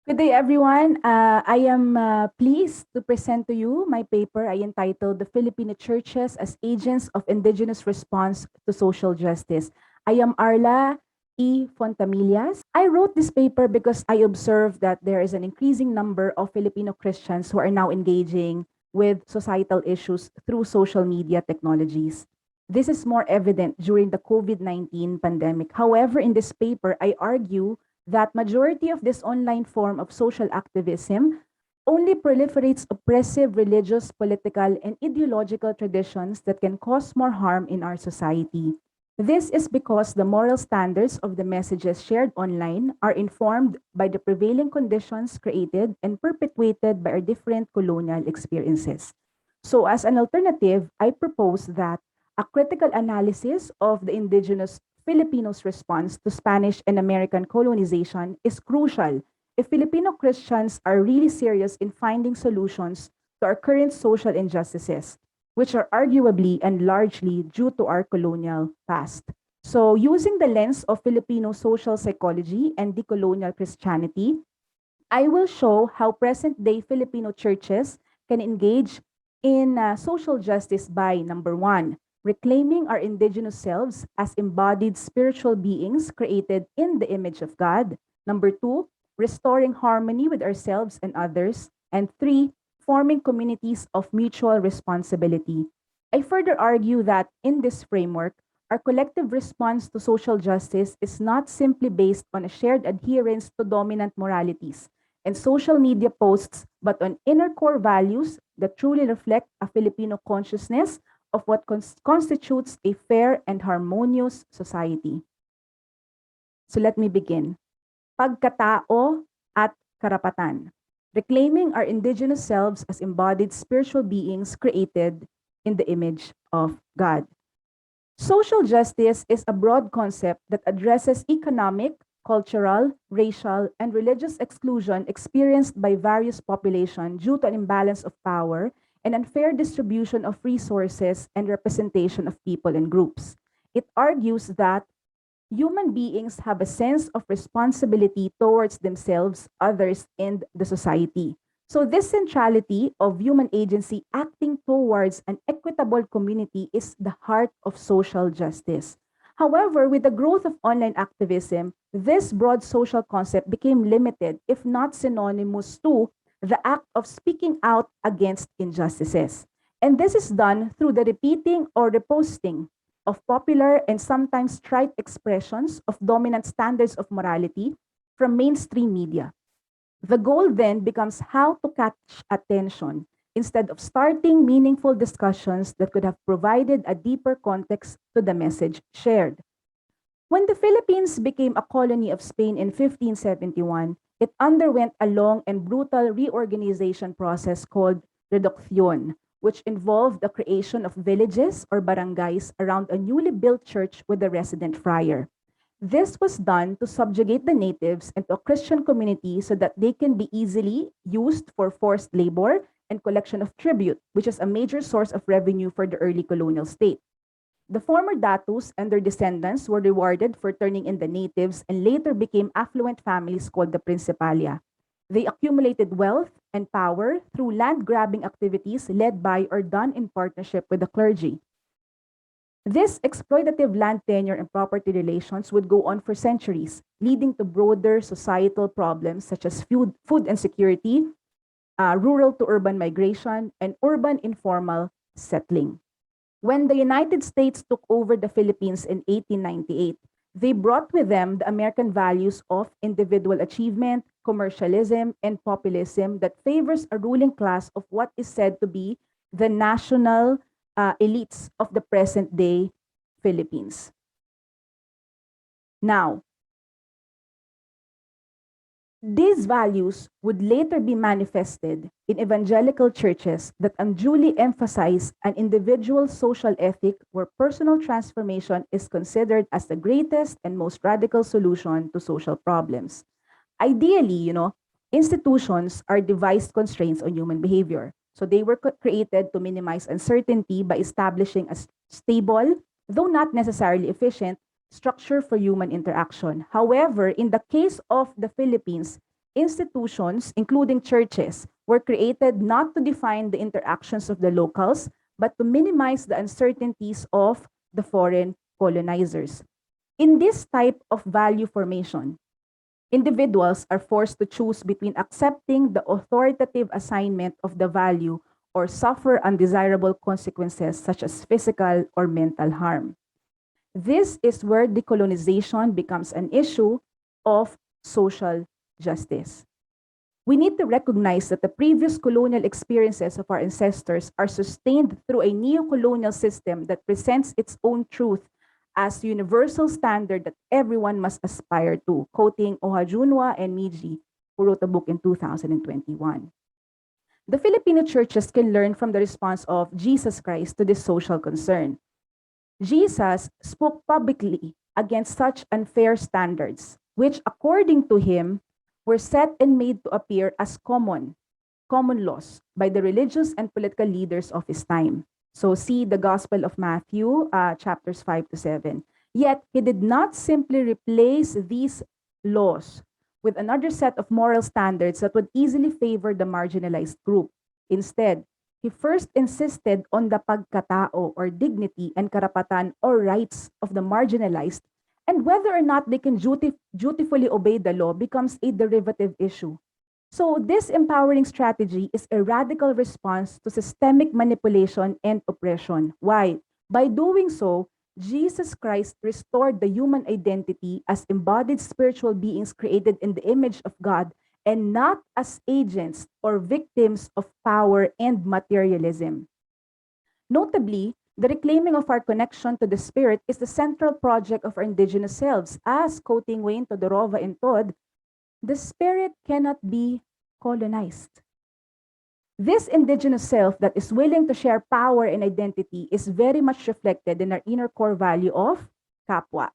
Good day, everyone. I am pleased to present to you my paper I entitled The Filipino Churches as Agents of Indigenous Response to Social Justice. I am Arla E. Fontamillas. I wrote this paper because I observed that there is an increasing number of Filipino Christians who are now engaging with societal issues through social media technologies. This is more evident during the COVID-19 pandemic. However, in this paper, I argue that majority of this online form of social activism only proliferates oppressive religious, political, and ideological traditions that can cause more harm in our society. This is because the moral standards of the messages shared online are informed by the prevailing conditions created and perpetuated by our different colonial experiences. So, as an alternative, I propose that a critical analysis of the indigenous Filipinos' response to Spanish and American colonization is crucial if Filipino Christians are really serious in finding solutions to our current social injustices, which are arguably and largely due to our colonial past. So, using the lens of Filipino social psychology and decolonial Christianity, I will show how present day Filipino churches can engage in social justice by number one, reclaiming our indigenous selves as embodied spiritual beings created in the image of God. Number two, restoring harmony with ourselves and others. And three, forming communities of mutual responsibility. I further argue that in this framework, our collective response to social justice is not simply based on a shared adherence to dominant moralities and social media posts, but on inner core values that truly reflect a Filipino consciousness of what constitutes a fair and harmonious society. So let me begin. Pagkatao at karapatan. Reclaiming our indigenous selves as embodied spiritual beings created in the image of God. Social justice is a broad concept that addresses economic, cultural, racial, and religious exclusion experienced by various populations due to an imbalance of power and unfair distribution of resources and representation of people and groups. It argues that human beings have a sense of responsibility towards themselves, others, and the society. So, this centrality of human agency acting towards an equitable community is the heart of social justice. However, with the growth of online activism, this broad social concept became limited, if not synonymous to, the act of speaking out against injustices. And this is done through the repeating or reposting of popular and sometimes trite expressions of dominant standards of morality from mainstream media. The goal then becomes how to catch attention instead of starting meaningful discussions that could have provided a deeper context to the message shared. When the Philippines became a colony of Spain in 1571, it underwent a long and brutal reorganization process called reducción, which involved the creation of villages or barangays around a newly built church with a resident friar. This was done to subjugate the natives into a Christian community so that they can be easily used for forced labor and collection of tribute, which is a major source of revenue for the early colonial state. The former datus and their descendants were rewarded for turning in the natives and later became affluent families called the Principalia. They accumulated wealth and power through land grabbing activities led by or done in partnership with the clergy. This exploitative land tenure and property relations would go on for centuries, leading to broader societal problems such as food insecurity, rural to urban migration, and urban informal settling. When the United States took over the Philippines in 1898, they brought with them the American values of individual achievement, commercialism, and populism that favors a ruling class of what is said to be the national elites of the present day Philippines. Now, these values would later be manifested in evangelical churches that unduly emphasize an individual's social ethic where personal transformation is considered as the greatest and most radical solution to social problems. Ideally, institutions are devised constraints on human behavior. So they were created to minimize uncertainty by establishing a stable, though not necessarily efficient, structure for human interaction. However, in the case of the Philippines, institutions, including churches, were created not to define the interactions of the locals, but to minimize the uncertainties of the foreign colonizers. In this type of value formation, individuals are forced to choose between accepting the authoritative assignment of the value or suffer undesirable consequences such as physical or mental harm. This is where decolonization becomes an issue of social justice. We need to recognize that the previous colonial experiences of our ancestors are sustained through a neo-colonial system that presents its own truth as universal standard that everyone must aspire to, quoting Ohajunwa and Miji, who wrote a book in 2021. The Filipino churches can learn from the response of Jesus Christ to this social concern. Jesus spoke publicly against such unfair standards, which, according to him, were set and made to appear as common laws by the religious and political leaders of his time. So see the Gospel of Matthew, chapters 5 to 7. Yet he did not simply replace these laws with another set of moral standards that would easily favor the marginalized group. Instead, he first insisted on the pagkatao or dignity and karapatan or rights of the marginalized, and whether or not they can dutifully obey the law becomes a derivative issue. So this empowering strategy is a radical response to systemic manipulation and oppression. Why? By doing so, Jesus Christ restored the human identity as embodied spiritual beings created in the image of God and not as agents or victims of power and materialism. Notably, the reclaiming of our connection to the Spirit is the central project of our indigenous selves. As quoting Wayne Todorova and Todd, the Spirit cannot be colonized. This indigenous self that is willing to share power and identity is very much reflected in our inner core value of kapwa,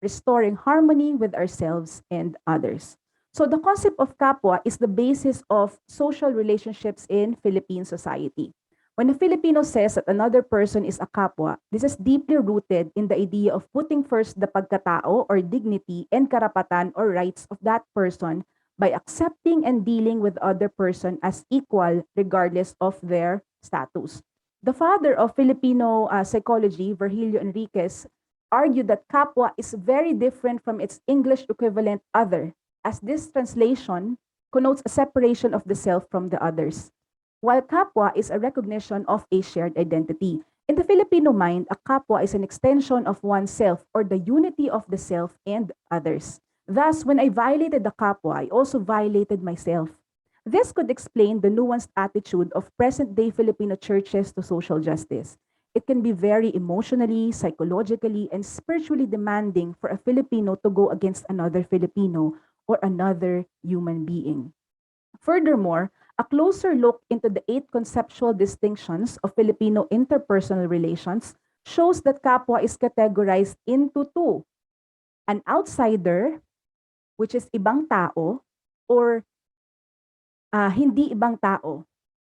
restoring harmony with ourselves and others. So the concept of kapwa is the basis of social relationships in Philippine society. When a Filipino says that another person is a kapwa, this is deeply rooted in the idea of putting first the pagkatao or dignity and karapatan or rights of that person by accepting and dealing with other person as equal regardless of their status. The father of Filipino psychology, Virgilio Enriquez, argued that kapwa is very different from its English equivalent other, as this translation connotes a separation of the self from the others, while kapwa is a recognition of a shared identity. In the Filipino mind, a kapwa is an extension of oneself or the unity of the self and others. Thus, when I violated the kapwa, I also violated myself. This could explain the nuanced attitude of present-day Filipino churches to social justice. It can be very emotionally, psychologically, and spiritually demanding for a Filipino to go against another Filipino or another human being. Furthermore, a closer look into the 8 conceptual distinctions of Filipino interpersonal relations shows that kapwa is categorized into 2: an outsider, which is ibang tao, or hindi ibang tao,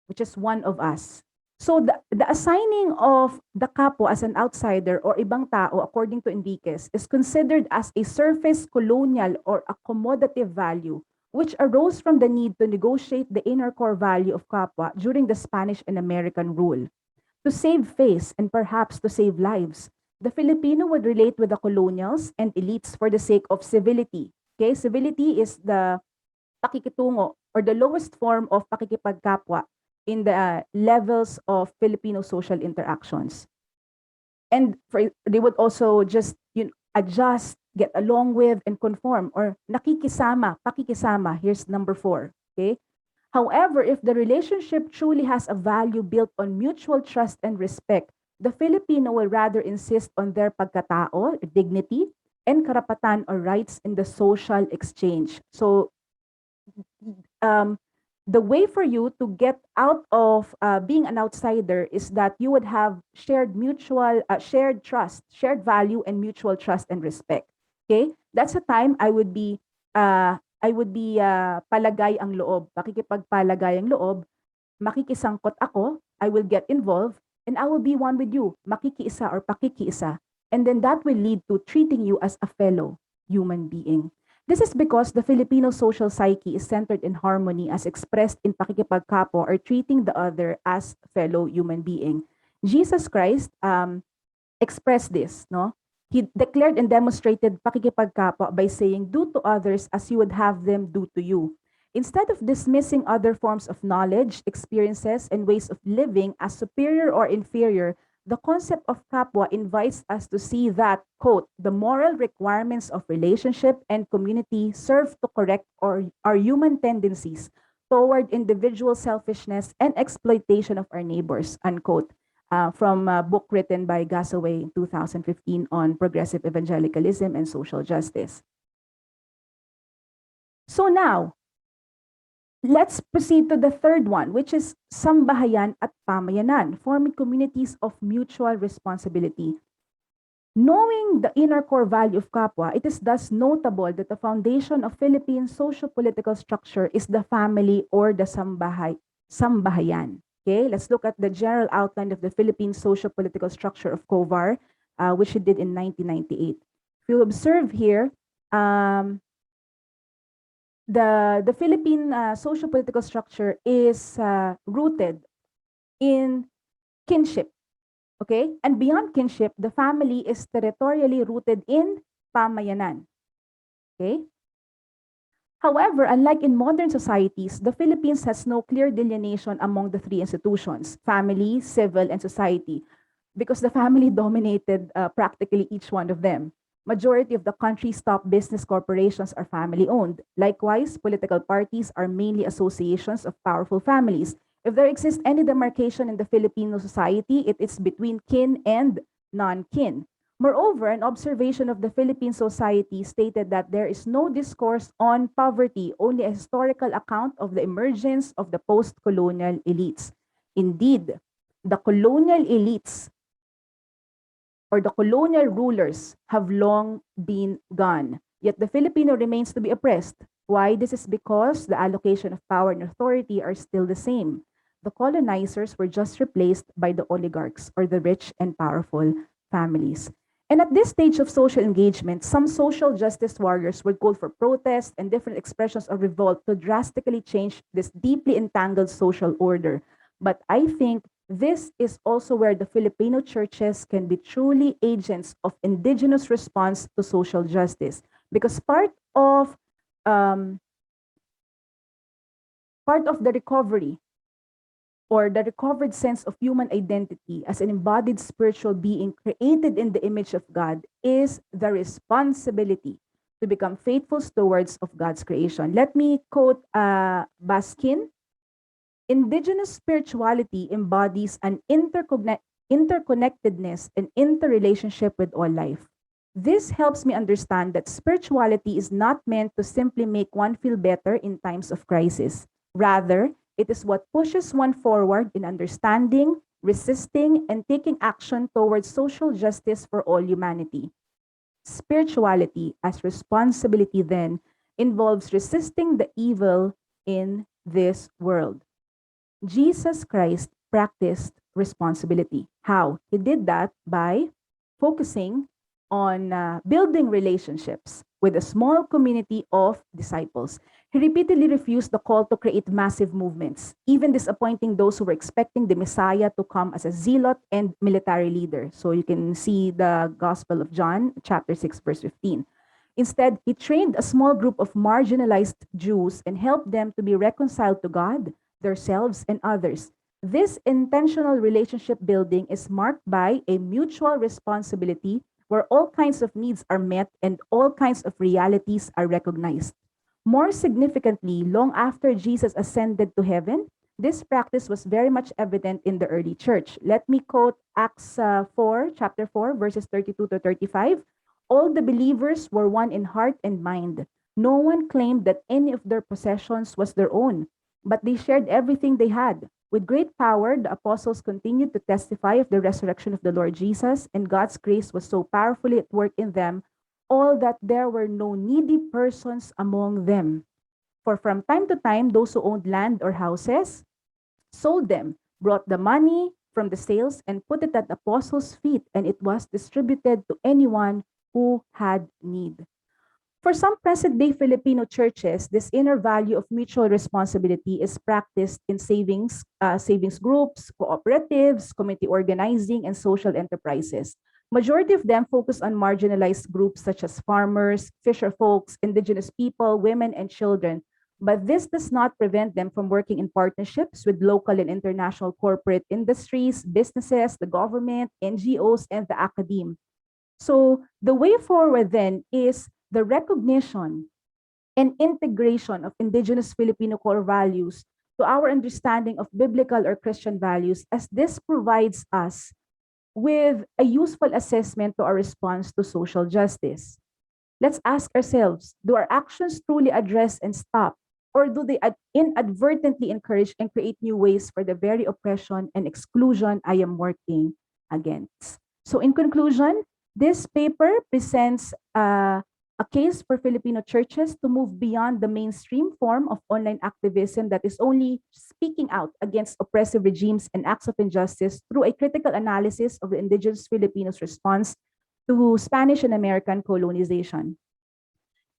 which is one of us. So the assigning of the kapwa as an outsider or ibang tao, according to Enriquez, is considered as a surface colonial or accommodative value, which arose from the need to negotiate the inner core value of kapwa during the Spanish and American rule. To save face and perhaps to save lives, the Filipino would relate with the colonials and elites for the sake of civility. Okay, civility is the pakikitungo or the lowest form of pakikipag-kapwa in the levels of Filipino social interactions. And they would also just adjust, get along with, and conform, or nakikisama, pakikisama. Here's number 4. Okay. However, if the relationship truly has a value built on mutual trust and respect, the Filipino will rather insist on their pagkatao, dignity, and karapatan or rights in the social exchange. So um, the way for you to get out of being an outsider is that you would have shared trust, shared value, and mutual trust and respect. Okay, that's a time I would be palagay ang loob, pakikipagpalagay ang loob, makikisangkot ako, I will get involved, and I will be one with you, makikiisa or pakikiisa, and then that will lead to treating you as a fellow human being. This is because the Filipino social psyche is centered in harmony as expressed in pakikipag-kapwa or treating the other as fellow human being. Jesus Christ expressed this, no? He declared and demonstrated pakikipag-kapwa by saying, "Do to others as you would have them do to you." Instead of dismissing other forms of knowledge, experiences, and ways of living as superior or inferior, the concept of kapwa invites us to see that, quote, "the moral requirements of relationship and community serve to correct our human tendencies toward individual selfishness and exploitation of our neighbors," unquote. From a book written by Gassaway in 2015 on progressive evangelicalism and social justice. So now, let's proceed to the third one, which is sambahayan at pamayanan, forming communities of mutual responsibility. Knowing the inner core value of kapwa, it is thus notable that the foundation of Philippine socio-political structure is the family or the sambahayan. Okay, let's look at the general outline of the Philippine socio-political structure of COVAR, which it did in 1998. If you observe here, the Philippine socio-political structure is rooted in kinship. Okay? And beyond kinship, the family is territorially rooted in pamayanan. Okay? However, unlike in modern societies, the Philippines has no clear delineation among the three institutions, family, civil, and society, because the family dominated practically each one of them. Majority of the country's top business corporations are family-owned. Likewise, political parties are mainly associations of powerful families. If there exists any demarcation in the Filipino society, it is between kin and non-kin. Moreover, an observation of the Philippine society stated that there is no discourse on poverty, only a historical account of the emergence of the post-colonial elites. Indeed, the colonial elites or the colonial rulers have long been gone. Yet the Filipino remains to be oppressed. Why? This is because the allocation of power and authority are still the same. The colonizers were just replaced by the oligarchs or the rich and powerful families. And at this stage of social engagement, some social justice warriors would call for protest and different expressions of revolt to drastically change this deeply entangled social order. But I think this is also where the Filipino churches can be truly agents of indigenous response to social justice, because um, part of the recovery or the recovered sense of human identity as an embodied spiritual being created in the image of God is the responsibility to become faithful stewards of God's creation. Let me quote Baskin. Indigenous spirituality embodies an interconnectedness and interrelationship with all life. This helps me understand that spirituality is not meant to simply make one feel better in times of crisis. Rather, it is what pushes one forward in understanding, resisting, and taking action towards social justice for all humanity. Spirituality as responsibility then involves resisting the evil in this world. Jesus Christ practiced responsibility. How? He did that by focusing on building relationships with a small community of disciples. He repeatedly refused the call to create massive movements, even disappointing those who were expecting the Messiah to come as a zealot and military leader. So you can see the Gospel of John, chapter 6, verse 15. Instead, he trained a small group of marginalized Jews and helped them to be reconciled to God, themselves, and others. This intentional relationship building is marked by a mutual responsibility where all kinds of needs are met and all kinds of realities are recognized. More significantly, long after Jesus ascended to heaven, this practice was very much evident in the early church. Let me quote Acts 4, chapter 4, verses 32 to 35. All the believers were one in heart and mind. No one claimed that any of their possessions was their own, but they shared everything they had. With great power, the apostles continued to testify of the resurrection of the Lord Jesus, and God's grace was so powerfully at work in them, all that there were no needy persons among them. For from time to time, those who owned land or houses sold them, brought the money from the sales, and put it at the apostles' feet, and it was distributed to anyone who had need. For some present-day Filipino churches, this inner value of mutual responsibility is practiced in savings groups, cooperatives, community organizing, and social enterprises. Majority of them focus on marginalized groups such as farmers, fisher folks, indigenous people, women, and children. But this does not prevent them from working in partnerships with local and international corporate industries, businesses, the government, NGOs, and the academe. So the way forward then is the recognition and integration of indigenous Filipino core values to our understanding of biblical or Christian values, as this provides us with a useful assessment to our response to social justice. Let's ask ourselves, do our actions truly address and stop, or do they inadvertently encourage and create new ways for the very oppression and exclusion I am working against? So in conclusion, this paper presents a case for Filipino churches to move beyond the mainstream form of online activism that is only speaking out against oppressive regimes and acts of injustice through a critical analysis of the indigenous Filipinos' response to Spanish and American colonization.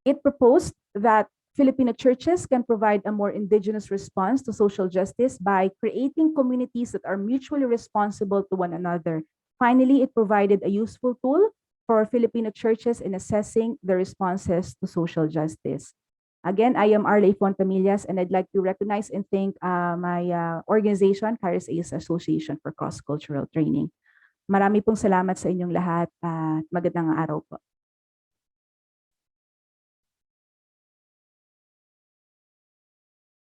It proposed that Filipino churches can provide a more indigenous response to social justice by creating communities that are mutually responsible to one another. Finally, it provided a useful tool for Filipino churches in assessing the responses to social justice. Again, I am Arley Fontamillas, and I'd like to recognize and thank my organization, Kairos ACE Association for Cross-Cultural Training. Marami pong salamat sa inyong lahat at magandang araw po.